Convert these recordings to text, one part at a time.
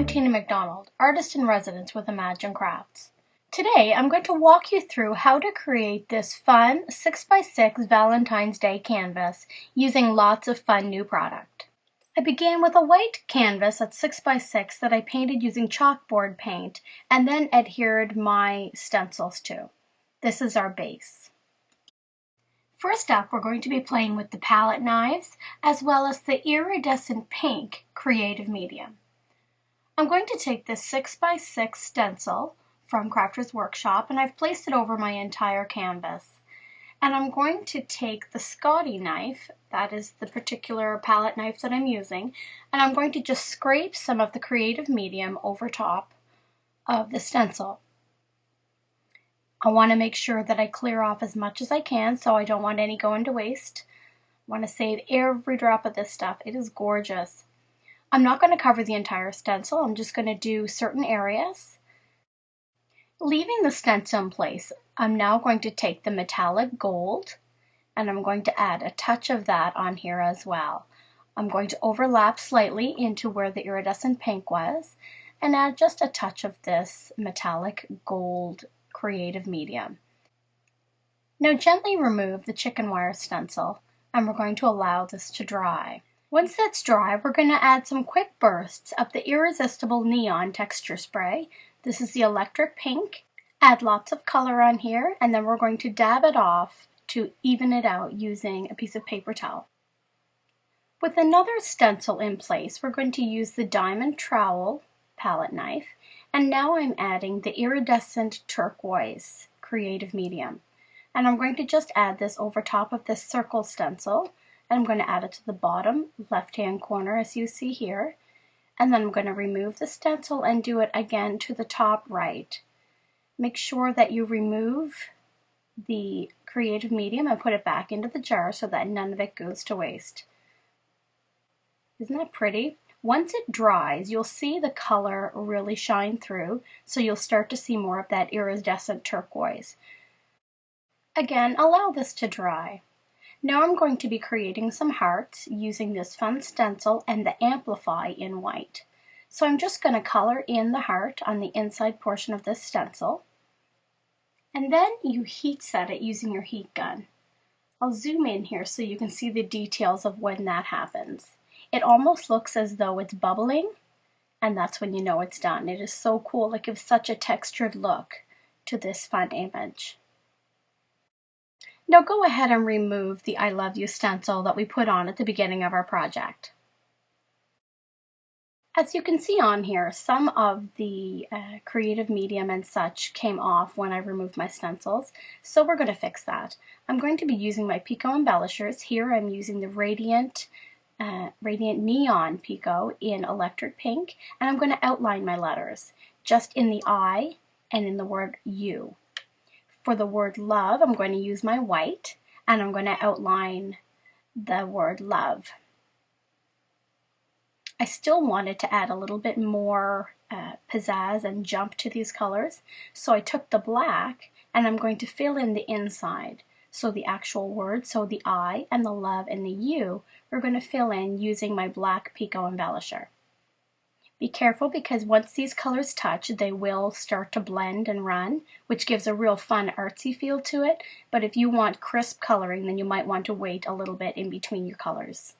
Tina McDonald, Artist in Residence with Imagine Crafts. Today I'm going to walk you through how to create this fun 6x6 Valentine's Day canvas using lots of fun new product. I began with a white canvas at 6x6 that I painted using chalkboard paint and then adhered my stencils to. This is our base. First up, we're going to be playing with the palette knives as well as the iridescent pink Creative Medium. I'm going to take this 6x6 stencil from Crafter's Workshop and I've placed it over my entire canvas. And I'm going to take the Scotty knife, that is the particular palette knife that I'm using, and I'm going to just scrape some of the Creative Medium over top of the stencil. I want to make sure that I clear off as much as I can, so I don't want any going to waste. I want to save every drop of this stuff. It is gorgeous. I'm not going to cover the entire stencil. I'm just going to do certain areas. Leaving the stencil in place, I'm now going to take the metallic gold and I'm going to add a touch of that on here as well. I'm going to overlap slightly into where the iridescent pink was and add just a touch of this metallic gold Creative Medium. Now gently remove the chicken wire stencil and we're going to allow this to dry. Once that's dry, we're going to add some quick bursts of the irRESISTible neon texture spray. This is the electric pink. Add lots of color on here and then we're going to dab it off to even it out using a piece of paper towel. With another stencil in place, we're going to use the diamond trowel palette knife. And now I'm adding the iridescent turquoise Creative Medium. And I'm going to just add this over top of this circle stencil. And I'm going to add it to the bottom left-hand corner as you see here. And then I'm going to remove the stencil and do it again to the top right. Make sure that you remove the Creative Medium and put it back into the jar so that none of it goes to waste. Isn't that pretty? Once it dries, you'll see the color really shine through, so you'll start to see more of that iridescent turquoise. Again, allow this to dry. Now I'm going to be creating some hearts using this fun stencil and the Amplify in white. So I'm just going to color in the heart on the inside portion of this stencil. And then you heat set it using your heat gun. I'll zoom in here so you can see the details of when that happens. It almost looks as though it's bubbling, and that's when you know it's done. It is so cool. It gives such a textured look to this fun image. Now go ahead and remove the I Love You stencil that we put on at the beginning of our project. As you can see on here, some of the Creative Medium and such came off when I removed my stencils, so we're going to fix that. I'm going to be using my Pico Embellishers. Here I'm using the Radiant Neon Pico in electric pink, and I'm going to outline my letters just in the I and in the word you. For the word love, I'm going to use my white and I'm going to outline the word love. I still wanted to add a little bit more pizzazz and jump to these colors, so I took the black and I'm going to fill in the inside. So the actual word, so the I and the love and the you, we're going to fill in using my black Pico Embellisher. Be careful because once these colors touch, they will start to blend and run, which gives a real fun artsy feel to it. But if you want crisp coloring, then you might want to wait a little bit in between your colors.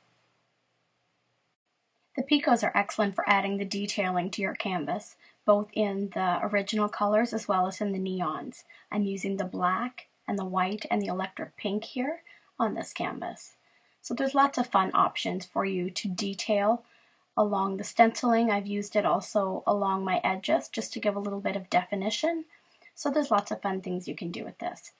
The Picos are excellent for adding the detailing to your canvas, both in the original colors as well as in the neons. I'm using the black and the white and the electric pink here on this canvas. So there's lots of fun options for you to detail along the stenciling. I've used it also along my edges just to give a little bit of definition. So there's lots of fun things you can do with this.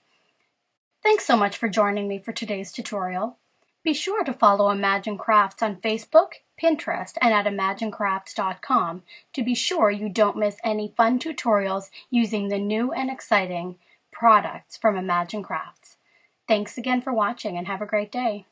Thanks so much for joining me for today's tutorial. Be sure to follow Imagine Crafts on Facebook, Pinterest, and at imaginecrafts.com to be sure you don't miss any fun tutorials using the new and exciting products from Imagine Crafts. Thanks again for watching and have a great day.